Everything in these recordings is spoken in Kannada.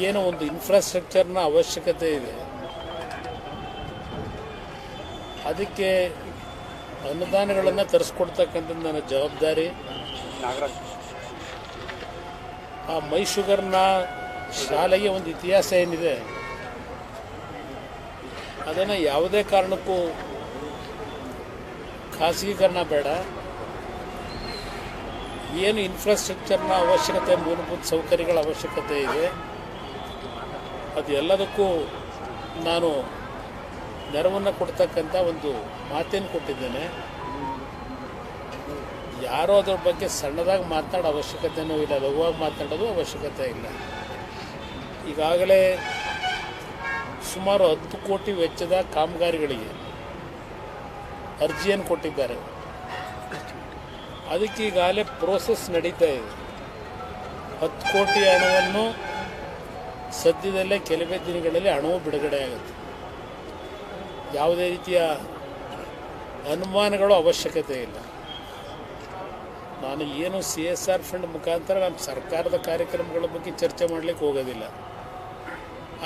ಏನೋ ಒಂದು ಇನ್ಫ್ರಾಸ್ಟ್ರಕ್ಚರ್ನ ಅವಶ್ಯಕತೆ ಇದೆ, ಅದಕ್ಕೆ ಅನುದಾನಗಳನ್ನು ತರಿಸ್ಕೊಡ್ತಕ್ಕಂಥದ್ದು ನನ್ನ ಜವಾಬ್ದಾರಿ. ಆ ಮೈ ಶುಗರ್ನ ಶಾಲೆಗೆ ಒಂದು ಇತಿಹಾಸ ಏನಿದೆ ಅದನ್ನು ಯಾವುದೇ ಕಾರಣಕ್ಕೂ ಖಾಸಗೀಕರಣ ಬೇಡ. ಏನು ಇನ್ಫ್ರಾಸ್ಟ್ರಕ್ಚರ್ನ ಅವಶ್ಯಕತೆ, ಮೂಲಭೂತ ಸೌಕರ್ಯಗಳ ಅವಶ್ಯಕತೆ ಇದೆ, ಅದು ಎಲ್ಲದಕ್ಕೂ ನಾನು ನೆರವನ್ನು ಕೊಡ್ತಕ್ಕಂಥ ಒಂದು ಮಾತೇನು ಕೊಟ್ಟಿದ್ದೇನೆ. ಯಾರೋ ಅದ್ರ ಬಗ್ಗೆ ಸಣ್ಣದಾಗಿ ಮಾತನಾಡೋ ಅವಶ್ಯಕತೆಯೂ ಇಲ್ಲ, ಲಘುವಾಗಿ ಮಾತನಾಡೋದು ಅವಶ್ಯಕತೆ ಇಲ್ಲ. ಈಗಾಗಲೇ ಸುಮಾರು 10 ಕೋಟಿ ವೆಚ್ಚದ ಕಾಮಗಾರಿಗಳಿಗೆ ಅರ್ಜಿಯನ್ನು ಕೊಟ್ಟಿದ್ದಾರೆ. ಅದಕ್ಕೆ ಈಗಾಗಲೇ ಪ್ರೋಸೆಸ್ ನಡೀತಾ ಇದೆ. 10 ಕೋಟಿ ಹಣವನ್ನು ಸದ್ಯದಲ್ಲೇ ಕೆಲವೇ ದಿನಗಳಲ್ಲಿ ಹಣವು ಬಿಡುಗಡೆ ಆಗುತ್ತೆ. ಯಾವುದೇ ರೀತಿಯ ಅನುಮಾನಗಳು ಅವಶ್ಯಕತೆ ಇಲ್ಲ. ನಾನು ಏನು CSR ಫಂಡ್ ಮುಖಾಂತರ ನಮ್ಮ ಸರ್ಕಾರದ ಕಾರ್ಯಕ್ರಮಗಳ ಬಗ್ಗೆ ಚರ್ಚೆ ಮಾಡಲಿಕ್ಕೆ ಹೋಗೋದಿಲ್ಲ.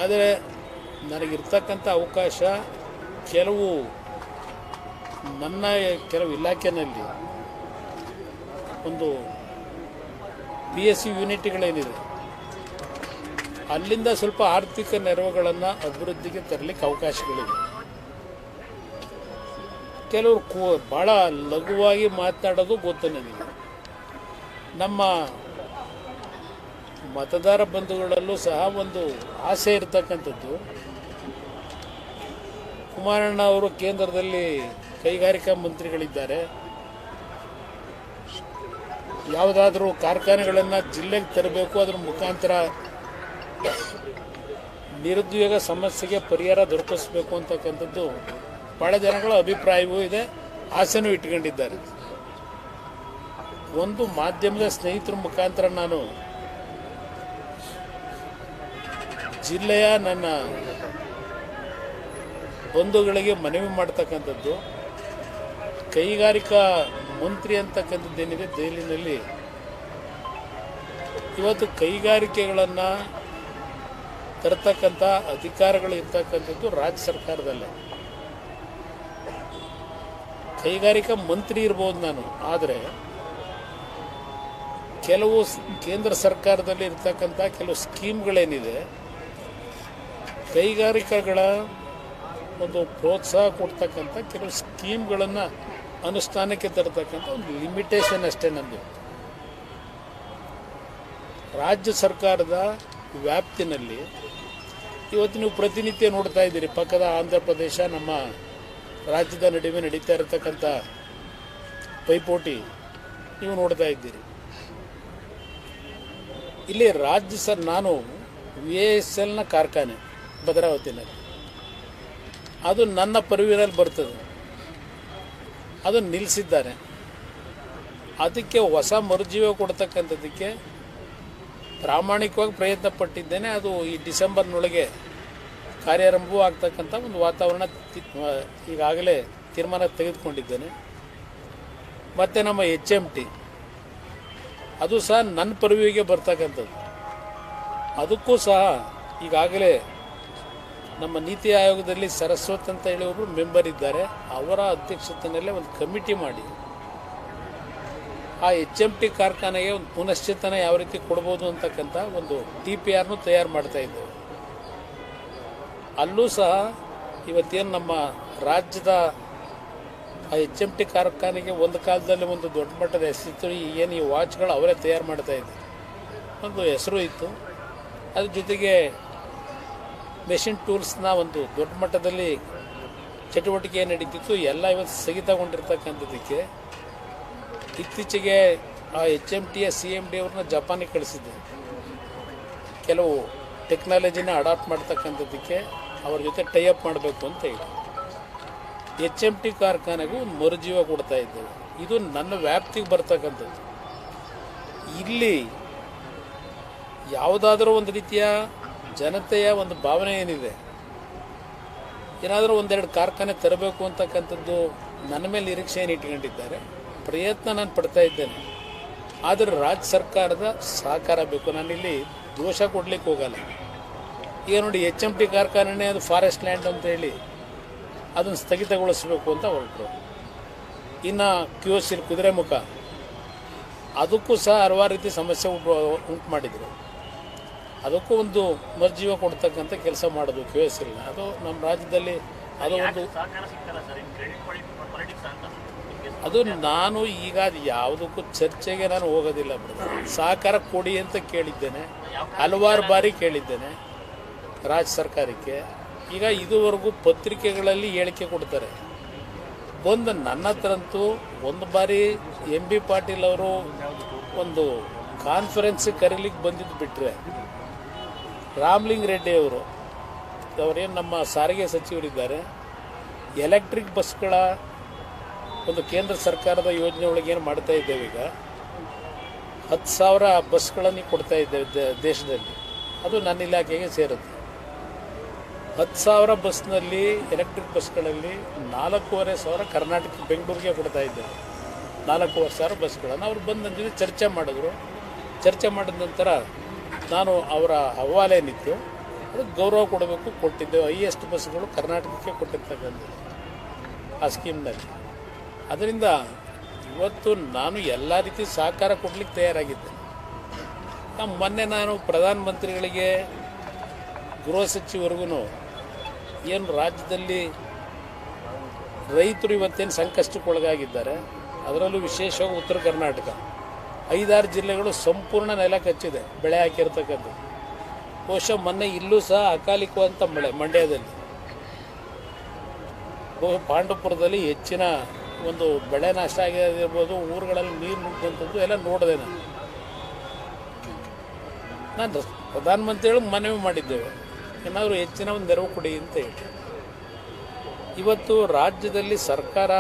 ಆದರೆ ನನಗಿರ್ತಕ್ಕಂಥ ಅವಕಾಶ ನನ್ನ ಕೆಲವು ಇಲಾಖೆಯಲ್ಲಿ ಒಂದು PSU ಯೂನಿಟ್ಗಳೇನಿದೆ ಅಲ್ಲಿಂದ ಸ್ವಲ್ಪ ಆರ್ಥಿಕ ನೆರವುಗಳನ್ನು ಅಭಿವೃದ್ಧಿಗೆ ತರಲಿಕ್ಕೆ ಅವಕಾಶಗಳಿವೆ. ಕೆಲವರು ಭಾಳ ಲಘುವಾಗಿ ಮಾತನಾಡೋದು ಗೊತ್ತು ನನಗೆ. ನಮ್ಮ ಮತದಾರ ಬಂಧುಗಳಲ್ಲೂ ಸಹ ಒಂದು ಆಸೆ ಇರತಕ್ಕಂಥದ್ದು, ಕುಮಾರಣ್ಣ ಅವರು ಕೇಂದ್ರದಲ್ಲಿ ಕೈಗಾರಿಕಾ ಮಂತ್ರಿಗಳಿದ್ದಾರೆ, ಯಾವುದಾದ್ರೂ ಕಾರ್ಖಾನೆಗಳನ್ನು ಜಿಲ್ಲೆಗೆ ತರಬೇಕು, ಅದರ ಮುಖಾಂತರ ನಿರುದ್ಯೋಗ ಸಮಸ್ಯೆಗೆ ಪರಿಹಾರ ದೊರಕಿಸಬೇಕು ಅಂತಕ್ಕಂಥದ್ದು ಭಾಳ ಜನಗಳ ಅಭಿಪ್ರಾಯವೂ ಇದೆ, ಆಸೆನೂ ಇಟ್ಕೊಂಡಿದ್ದಾರೆ. ಒಂದು ಮಾಧ್ಯಮದ ಸ್ನೇಹಿತರ ಮುಖಾಂತರ ನಾನು ಜಿಲ್ಲೆಯ ನನ್ನ ಬಂಧುಗಳಿಗೆ ಮನವಿ ಮಾಡ್ತಕ್ಕಂಥದ್ದು, ಕೈಗಾರಿಕಾ ಮಂತ್ರಿ ಅಂತಕ್ಕಂಥದ್ದೇನಿದೆ ದೆಹಲಿನಲ್ಲಿ, ಇವತ್ತು ಕೈಗಾರಿಕೆಗಳನ್ನು ತರತಕ್ಕಂಥ ಅಧಿಕಾರಗಳು ಇರ್ತಕ್ಕಂಥದ್ದು ರಾಜ್ಯ ಸರ್ಕಾರದಲ್ಲೇ. ಕೈಗಾರಿಕಾ ಮಂತ್ರಿ ಇರ್ಬೋದು ನಾನು, ಆದರೆ ಕೆಲವು ಕೇಂದ್ರ ಸರ್ಕಾರದಲ್ಲಿ ಇರ್ತಕ್ಕಂಥ ಕೆಲವು ಸ್ಕೀಮ್ಗಳೇನಿದೆ, ಕೈಗಾರಿಕೆಗಳ ಒಂದು ಪ್ರೋತ್ಸಾಹ ಕೊಡ್ತಕ್ಕಂಥ ಕೆಲವು ಸ್ಕೀಮ್ಗಳನ್ನು ಅನುಷ್ಠಾನಕ್ಕೆ ತರತಕ್ಕಂಥ ಒಂದು ಲಿಮಿಟೇಷನ್ ಅಷ್ಟೇ ನಂದು. ರಾಜ್ಯ ಸರ್ಕಾರದ ವ್ಯಾಪ್ತಿನಲ್ಲಿ ಇವತ್ತು ನೀವು ಪ್ರತಿನಿತ್ಯ ನೋಡ್ತಾ ಇದ್ದೀರಿ, ಪಕ್ಕದ ಆಂಧ್ರ ಪ್ರದೇಶ ನಮ್ಮ ರಾಜ್ಯದ ನಡುವೆ ನಡೀತಾ ಇರತಕ್ಕಂಥ ಪೈಪೋಟಿ ನೀವು ನೋಡ್ತಾ ಇದ್ದೀರಿ. ಇಲ್ಲಿ ನಾನು VSLನ ಕಾರ್ಖಾನೆ ಭದ್ರಾವತಿನಲ್ಲಿ, ಅದು ನನ್ನ ಪರ್ವಿನಲ್ಲಿ ಬರ್ತದೆ, ಅದು ನಿಲ್ಲಿಸಿದ್ದಾರೆ. ಅದಕ್ಕೆ ಹೊಸ ಮರುಜೀವ ಕೊಡ್ತಕ್ಕಂಥದ್ದಕ್ಕೆ ಪ್ರಾಮಾಣಿಕವಾಗಿ ಪ್ರಯತ್ನ ಪಟ್ಟಿದ್ದೇನೆ. ಅದು ಈ ಡಿಸೆಂಬರ್ನೊಳಗೆ ಕಾರ್ಯಾರಂಭವೂ ಆಗ್ತಕ್ಕಂಥ ಒಂದು ವಾತಾವರಣ ಈಗಾಗಲೇ ತೀರ್ಮಾನ ತೆಗೆದುಕೊಂಡಿದ್ದೇನೆ. ಮತ್ತು ನಮ್ಮ HMT ಅದು ಸಹ ನನ್ನ ಪರ್ವಿಗೆ ಬರ್ತಕ್ಕಂಥದ್ದು, ಅದಕ್ಕೂ ಸಹ ಈಗಾಗಲೇ ನಮ್ಮ ನೀತಿ ಆಯೋಗದಲ್ಲಿ ಸರಸ್ವತ್ ಅಂತ ಹೇಳಿ ಒಬ್ಬರು ಮೆಂಬರ್ ಇದ್ದಾರೆ, ಅವರ ಅಧ್ಯಕ್ಷತೆಯಲ್ಲೇ ಒಂದು ಕಮಿಟಿ ಮಾಡಿ ಆ HMT ಕಾರ್ಖಾನೆಗೆ ಒಂದು ಪುನಶ್ಚೇತನ ಯಾವ ರೀತಿ ಕೊಡ್ಬೋದು ಅಂತಕ್ಕಂಥ ಒಂದು TPRನು ತಯಾರು ಮಾಡ್ತಾ ಇದ್ದೇವೆ. ಅಲ್ಲೂ ಸಹ ಇವತ್ತೇನು ನಮ್ಮ ರಾಜ್ಯದ ಆ HMT ಕಾರ್ಖಾನೆಗೆ ಒಂದು ಕಾಲದಲ್ಲಿ ಒಂದು ದೊಡ್ಡ ಮಟ್ಟದ ಹೆಸರಿತ್ತು. ಏನು ಈ ವಾಚ್ಗಳು ಅವರೇ ತಯಾರು ಮಾಡ್ತಾ ಇದ್ದಾರೆ, ಒಂದು ಹೆಸರು ಇತ್ತು. ಅದ್ರ ಜೊತೆಗೆ ಮೆಷಿನ್ ಟೂಲ್ಸ್ನ ಒಂದು ದೊಡ್ಡ ಮಟ್ಟದಲ್ಲಿ ಚಟುವಟಿಕೆ ನಡೀತಿತ್ತು. ಎಲ್ಲ ಇವತ್ತು ಸ್ಥಗಿತಗೊಂಡಿರ್ತಕ್ಕಂಥದ್ದಕ್ಕೆ ಇತ್ತೀಚೆಗೆ ಆ HMTಯ CMD ಅವ್ರನ್ನ ಜಪಾನಿಗೆ ಕಳಿಸಿದ್ದೆ. ಕೆಲವು ಟೆಕ್ನಾಲಜಿನ ಅಡಾಪ್ಟ್ ಮಾಡ್ತಕ್ಕಂಥದ್ದಕ್ಕೆ ಅವ್ರ ಜೊತೆ ಟೈಅಪ್ ಮಾಡಬೇಕು ಅಂತ ಹೇಳಿ HMT ಕಾರ್ಖಾನೆಗೂ ಒಂದು ಮರುಜೀವ ಕೊಡ್ತಾ ಇದ್ದೇವೆ. ಇದು ನನ್ನ ವ್ಯಾಪ್ತಿಗೆ ಬರ್ತಕ್ಕಂಥದ್ದು. ಇಲ್ಲಿ ಯಾವುದಾದ್ರೂ ಒಂದು ರೀತಿಯ ಜನತೆಯ ಒಂದು ಭಾವನೆ ಏನಿದೆ, ಏನಾದರೂ ಒಂದೆರಡು ಕಾರ್ಖಾನೆ ತರಬೇಕು ಅಂತಕ್ಕಂಥದ್ದು ನನ್ನ ಮೇಲೆ ನಿರೀಕ್ಷೆಯನ್ನು ಇಟ್ಕೊಂಡಿದ್ದಾರೆ. ಪ್ರಯತ್ನ ನಾನು ಪಡ್ತಾ ಇದ್ದೇನೆ, ಆದರೆ ರಾಜ್ಯ ಸರ್ಕಾರದ ಸಹಕಾರ ಬೇಕು. ನಾನಿಲ್ಲಿ ದೋಷ ಕೊಡಲಿಕ್ಕೆ ಹೋಗಲ್ಲ. ಈಗ ನೋಡಿ HMT ಕಾರ್ಖಾನೆ ಅದು ಫಾರೆಸ್ಟ್ ಲ್ಯಾಂಡ್ ಅಂತ ಹೇಳಿ ಅದನ್ನು ಸ್ಥಗಿತಗೊಳಿಸಬೇಕು ಅಂತ ಹೊರಟರು. ಇನ್ನು QC ಕುದುರೆಮುಖ ಅದಕ್ಕೂ ಸಹ ಹಲವಾರು ರೀತಿ ಸಮಸ್ಯೆ ಉಂಟು ಮಾಡಿದರು. ಅದಕ್ಕೂ ಒಂದು ಮರುಜೀವ ಕೊಡ್ತಕ್ಕಂಥ ಕೆಲಸ ಮಾಡೋದು QC ಅದು ನಮ್ಮ ರಾಜ್ಯದಲ್ಲಿ ಅದು ಒಂದು ಅದು ನಾನು ಈಗ ಅದು ಯಾವುದಕ್ಕೂ ಚರ್ಚೆಗೆ ನಾನು ಹೋಗೋದಿಲ್ಲ. ಸಹಕಾರ ಕೊಡಿ ಅಂತ ಕೇಳಿದ್ದೇನೆ, ಹಲವಾರು ಬಾರಿ ಕೇಳಿದ್ದೇನೆ ರಾಜ್ಯ ಸರ್ಕಾರಕ್ಕೆ. ಈಗ ಇದುವರೆಗೂ ಪತ್ರಿಕೆಗಳಲ್ಲಿ ಹೇಳಿಕೆ ಕೊಡ್ತಾರೆ. ಬಂದು ನನ್ನ ಹತ್ರಂತೂ ಒಂದು ಬಾರಿ MB ಪಾಟೀಲ್ ಅವರು ಒಂದು ಕಾನ್ಫರೆನ್ಸಿಗೆ ಕರೀಲಿಕ್ಕೆ ಬಂದಿದ್ದು ಬಿಟ್ಟರೆ, ರಾಮಲಿಂಗ ರೆಡ್ಡಿ ಅವರೇನು ನಮ್ಮ ಸಾರಿಗೆ ಸಚಿವರಿದ್ದಾರೆ, ಎಲೆಕ್ಟ್ರಿಕ್ ಬಸ್ಗಳ ಒಂದು ಕೇಂದ್ರ ಸರ್ಕಾರದ ಯೋಜನೆ ಒಳಗೆ ಏನು ಮಾಡ್ತಾ ಇದ್ದೇವೆ, ಈಗ 10,000 ಬಸ್ಗಳನ್ನು ಕೊಡ್ತಾ ಇದ್ದೇವೆ ದೇಶದಲ್ಲಿ. ಅದು ನನ್ನ ಇಲಾಖೆಗೆ ಸೇರುತ್ತೆ. 10,000 ಬಸ್ನಲ್ಲಿ ಎಲೆಕ್ಟ್ರಿಕ್ ಬಸ್ಗಳಲ್ಲಿ 4,500 ಕರ್ನಾಟಕ ಬೆಂಗಳೂರಿಗೆ ಕೊಡ್ತಾ ಇದ್ದೇವೆ. 4,500 ಬಸ್ಗಳನ್ನು ಅವ್ರು ಬಂದು ನನ್ನ ಜೊತೆ ಚರ್ಚೆ ಮಾಡಿದ್ರು. ಚರ್ಚೆ ಮಾಡಿದ ನಂತರ ನಾನು ಅವರ ಅಹವಾಲು ಏನಿತ್ತು ಅದಕ್ಕೆ ಗೌರವ ಕೊಡಬೇಕು, ಕೊಟ್ಟಿದ್ದೆವು. ಹೈಯೆಸ್ಟ್ ಬಸ್ಗಳು ಕರ್ನಾಟಕಕ್ಕೆ ಕೊಟ್ಟಿರ್ತಕ್ಕಂಥದ್ದು ಆ ಸ್ಕೀಮ್ನಲ್ಲಿ. ಅದರಿಂದ ಇವತ್ತು ನಾನು ಎಲ್ಲ ರೀತಿ ಸಹಕಾರ ಕೊಡಲಿಕ್ಕೆ ತಯಾರಾಗಿದ್ದೆ. ಮೊನ್ನೆ ನಾನು ಪ್ರಧಾನಮಂತ್ರಿಗಳಿಗೆ, ಗೃಹ ಸಚಿವರಿಗೂ ಏನು ರಾಜ್ಯದಲ್ಲಿ ರೈತರು ಇವತ್ತೇನು ಸಂಕಷ್ಟಕ್ಕೊಳಗಾಗಿದ್ದಾರೆ, ಅದರಲ್ಲೂ ವಿಶೇಷವಾಗಿ ಉತ್ತರ ಕರ್ನಾಟಕ 5-6 ಜಿಲ್ಲೆಗಳು ಸಂಪೂರ್ಣ ನೆಲ ಕಚ್ಚಿದೆ, ಬೆಳೆ ಹಾಕಿರ್ತಕ್ಕಂಥದ್ದು. ಬಹುಶಃ ಮೊನ್ನೆ ಇಲ್ಲೂ ಸಹ ಅಕಾಲಿಕವಂತ ಮಳೆ ಮಂಡ್ಯದಲ್ಲಿ, ಪಾಂಡವಪುರದಲ್ಲಿ ಹೆಚ್ಚಿನ ಒಂದು ಬೆಳೆ ನಾಶ ಆಗಿರ್ಬೋದು, ಊರುಗಳಲ್ಲಿ ನೀರು ನುಗ್ಗುವಂಥದ್ದು ಎಲ್ಲ ನೋಡಿದೆ. ನಾನು ಪ್ರಧಾನಮಂತ್ರಿಗಳಿಗೆ ಮನವಿ ಮಾಡಿದ್ದೇವೆ, ಏನಾದರೂ ಹೆಚ್ಚಿನ ಒಂದು ನೆರವು ಕೊಡಿ ಅಂತ ಹೇಳಿ. ಇವತ್ತು ರಾಜ್ಯದಲ್ಲಿ ಸರ್ಕಾರ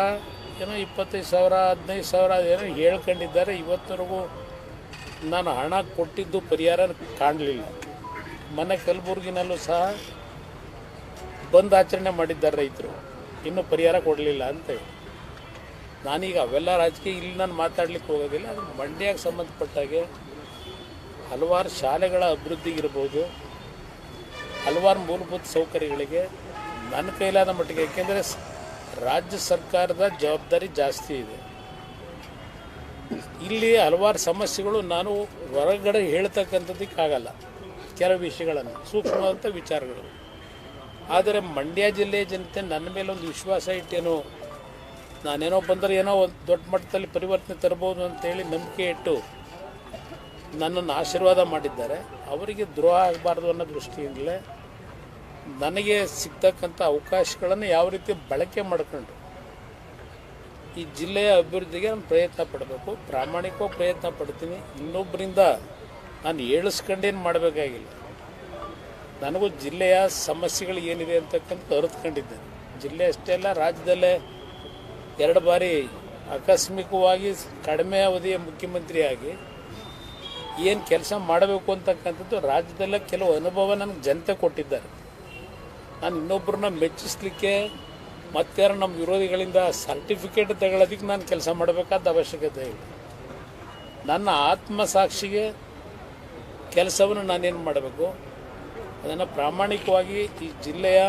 ಏನೋ 25,000 15,000 ಏನೋ ಹೇಳ್ಕೊಂಡಿದ್ದಾರೆ. ಇವತ್ತರೆಗೂ ನಾನು ಹಣ ಕೊಟ್ಟಿದ್ದು ಪರಿಹಾರ ಕಾಣಲಿಲ್ಲ. ಮೊನ್ನೆ ಕಲಬುರಗಿನಲ್ಲೂ ಸಹ ಬಂದ್ ಆಚರಣೆ ಮಾಡಿದ್ದಾರೆ ರೈತರು, ಇನ್ನೂ ಪರಿಹಾರ ಕೊಡಲಿಲ್ಲ ಅಂತೇಳಿ. ನಾನೀಗ ಅವೆಲ್ಲ ರಾಜಕೀಯ ಇಲ್ಲಿ ನಾನು ಮಾತಾಡ್ಲಿಕ್ಕೆ ಹೋಗೋದಿಲ್ಲ. ಅದು ಮಂಡ್ಯಕ್ಕೆ ಸಂಬಂಧಪಟ್ಟಾಗೆ ಹಲವಾರು ಶಾಲೆಗಳ ಅಭಿವೃದ್ಧಿಗಿರ್ಬೋದು, ಹಲವಾರು ಮೂಲಭೂತ ಸೌಕರ್ಯಗಳಿಗೆ ನನ್ನ ಕೈಲಾದ ಮಟ್ಟಿಗೆ, ಏಕೆಂದರೆ ರಾಜ್ಯ ಸರ್ಕಾರದ ಜವಾಬ್ದಾರಿ ಜಾಸ್ತಿ ಇದೆ. ಇಲ್ಲಿ ಹಲವಾರು ಸಮಸ್ಯೆಗಳು ನಾನು ಹೊರಗಡೆ ಹೇಳ್ತಕ್ಕಂಥದ್ದಕ್ಕಾಗಲ್ಲ, ಕೆಲವು ವಿಷಯಗಳನ್ನು, ಸೂಕ್ಷ್ಮವಾದಂಥ ವಿಚಾರಗಳು. ಆದರೆ ಮಂಡ್ಯ ಜಿಲ್ಲೆಯ ಜನತೆ ನನ್ನ ಮೇಲೆ ಒಂದು ವಿಶ್ವಾಸ ಇಟ್ಟೇನೋ, ನಾನೇನೋ ಬಂದರೆ ಏನೋ ಒಂದು ದೊಡ್ಡ ಮಟ್ಟದಲ್ಲಿ ಪರಿವರ್ತನೆ ತರ್ಬೋದು ಅಂತೇಳಿ ನಂಬಿಕೆ ಇಟ್ಟು ನನ್ನನ್ನು ಆಶೀರ್ವಾದ ಮಾಡಿದ್ದಾರೆ. ಅವರಿಗೆ ದ್ರೋಹ ಆಗಬಾರ್ದು ಅನ್ನೋ ದೃಷ್ಟಿಯಿಂದಲೇ ನನಗೆ ಸಿಗ್ತಕ್ಕಂಥ ಅವಕಾಶಗಳನ್ನು ಯಾವ ರೀತಿ ಬಳಕೆ ಮಾಡಿಕೊಂಡು ಈ ಜಿಲ್ಲೆಯ ಅಭಿವೃದ್ಧಿಗೆ ನಾನು ಪ್ರಯತ್ನ ಪಡಬೇಕು, ಪ್ರಾಮಾಣಿಕವಾಗಿ ಪ್ರಯತ್ನ ಪಡ್ತೀನಿ. ಇನ್ನೊಬ್ಬರಿಂದ ನಾನು ಹೇಳಿಸ್ಕೊಂಡೇನು ಮಾಡಬೇಕಾಗಿಲ್ಲ. ನನಗೂ ಜಿಲ್ಲೆಯ ಸಮಸ್ಯೆಗಳು ಏನಿದೆ ಅಂತಕ್ಕಂಥ ಅರಿತುಕೊಂಡಿದ್ದೇನೆ. ಜಿಲ್ಲೆ ಅಷ್ಟೇ ಅಲ್ಲ, ರಾಜ್ಯದಲ್ಲೇ 2 ಬಾರಿ ಆಕಸ್ಮಿಕವಾಗಿ ಕಡಿಮೆ ಅವಧಿಯ ಮುಖ್ಯಮಂತ್ರಿಯಾಗಿ ಏನು ಕೆಲಸ ಮಾಡಬೇಕು ಅಂತಕ್ಕಂಥದ್ದು ರಾಜ್ಯದಲ್ಲೇ ಕೆಲವು ಅನುಭವ ನನಗೆ ಜನತೆ ಕೊಟ್ಟಿದ್ದಾರೆ. ನಾನು ಇನ್ನೊಬ್ಬರನ್ನ ಮೆಚ್ಚಿಸ್ಲಿಕ್ಕೆ ಮತ್ತಾರು ನಮ್ಮ ವಿರೋಧಿಗಳಿಂದ ಸರ್ಟಿಫಿಕೇಟ್ ತಗೊಳ್ಳೋದಕ್ಕೆ ನಾನು ಕೆಲಸ ಮಾಡಬೇಕಾದ ಅವಶ್ಯಕತೆ ಇಲ್ಲ. ನನ್ನ ಆತ್ಮಸಾಕ್ಷಿಗೆ ಕೆಲಸವನ್ನು ನಾನೇನು ಮಾಡಬೇಕು, ಅದನ್ನು ಪ್ರಾಮಾಣಿಕವಾಗಿ ಈ ಜಿಲ್ಲೆಯ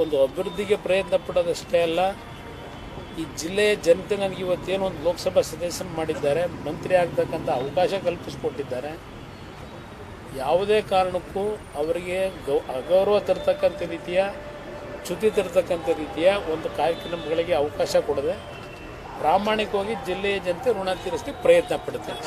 ಒಂದು ಅಭಿವೃದ್ಧಿಗೆ ಪ್ರಯತ್ನ ಪಡೋದಷ್ಟೇ ಅಲ್ಲ, ಈ ಜಿಲ್ಲೆಯ ಜನತೆ ನನಗೆ ಇವತ್ತೇನು ಒಂದು ಲೋಕಸಭಾ ಸದಸ್ಯನ ಮಾಡಿದ್ದಾರೆ, ಮಂತ್ರಿ ಆಗ್ತಕ್ಕಂಥ ಅವಕಾಶ ಕಲ್ಪಿಸಿಕೊಟ್ಟಿದ್ದಾರೆ. ಯಾವುದೇ ಕಾರಣಕ್ಕೂ ಅವರಿಗೆ ಅಗೌರವ ತರ್ತಕ್ಕಂಥ ರೀತಿಯ, ಚ್ಯುತಿ ತರ್ತಕ್ಕಂಥ ರೀತಿಯ ಒಂದು ಕಾರ್ಯಕ್ರಮಗಳಿಗೆ ಅವಕಾಶ ಕೊಡದೆ ಪ್ರಾಮಾಣಿಕವಾಗಿ ಜಿಲ್ಲೆಯ ಜನತೆ ಋಣ ತೀರಿಸಲಿಕ್ಕೆ ಪ್ರಯತ್ನ ಪಡ್ತಾರೆ.